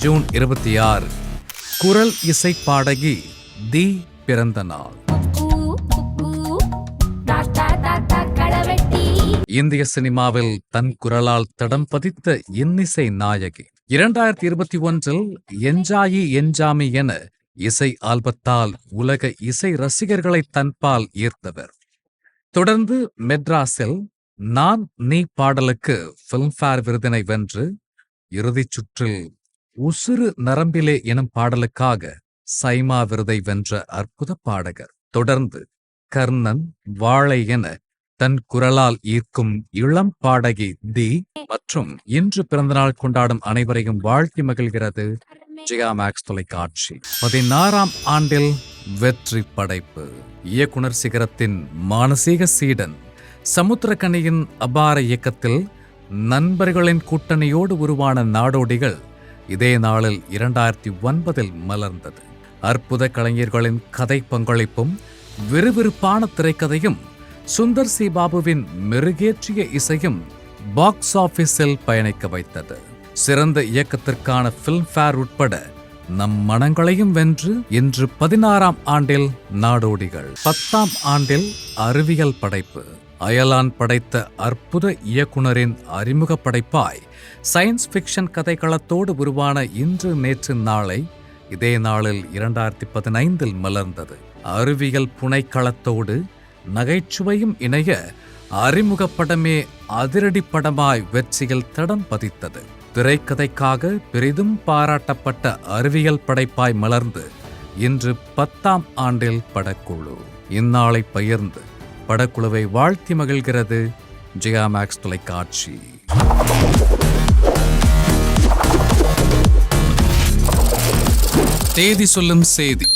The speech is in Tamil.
ஜூன் 26 குரல் இசை பாடகி தி பிறந்த நாள். இந்திய சினிமாவில் தன் குரலால் தடம் பதித்த இன்னிசை நாயகி. 2021 என்ஜாயி என்ஜாமி என இசை ஆல்பத்தால் உலக இசை ரசிகர்களை தன்பால் ஈர்த்தவர். தொடர்ந்து மெட்ராஸில் நான் நீ பாடலுக்கு பிலிம்பேர் விருதினை வென்று இறுதிச் சுற்றில் உசுறு நரம்பிலே எனும் பாடலுக்காக சைமா விருதை வென்ற அற்புத பாடகர். தொடர்ந்து கர்ணன், வாழை என தன் குரலால் ஈர்க்கும் இளம் பாடகி தி மற்றும் இன்று பிறந்தநாள் கொண்டாடும் அனைவரையும் வாழ்த்தி மகிழ்கிறது ஜெயா மேக்ஸ் தொலைக்காட்சி. 16ஆம் ஆண்டில் வெற்றி படைப்பு. இயக்குனர் சிகரத்தின் மானசீக சீடன் சமுத்திரக்கனியின் அபார இயக்கத்தில் நண்பர்களின் கூட்டணியோடு உருவான நாடோடிகள் இதே நாளில் 2009 மலர்ந்தது. அற்புத கலைஞர்களின் கதை பங்களிப்பும் விறுவிறுப்பான திரைக்கதையும் சுந்தர் சி பாபுவின் மெருகேற்றிய இசையும் பாக்ஸ் ஆபீஸில் பயணிக்க வைத்தது. சிறந்த இயக்கத்திற்கான பிலிம்பேர் உட்பட நம் மனங்களையும் வென்று இன்று 16ஆம் ஆண்டில் நாடோடிகள். 10ஆம் ஆண்டில் அறிவியல் படைப்பு. அயலான் படைத்த அற்புத இயக்குனரின் அறிமுக படைப்பாய் சயின்ஸ் பிக்ஷன் கதைக்களத்தோடு உருவான இன்று நேற்று நாளை இதே நாளில் 2015 மலர்ந்தது. அறிவியல் புனைக்களத்தோடு நகைச்சுவையும் இணைய அறிமுக படமே அதிரடி படமாய் வெற்றியில் தடம் பதித்தது. திரைக்கதைக்காக பெரிதும் பாராட்டப்பட்ட அறிவியல் படைப்பாய் மலர்ந்து இன்று 10ஆம் ஆண்டில் படக்குழு. இந்நாளை பகிர்ந்து படக்குழுவை வாழ்த்தி மகிழ்கிறது ஜெயா மேக்ஸ் தொலைக்காட்சி. தேதி சொல்லும் செய்தி.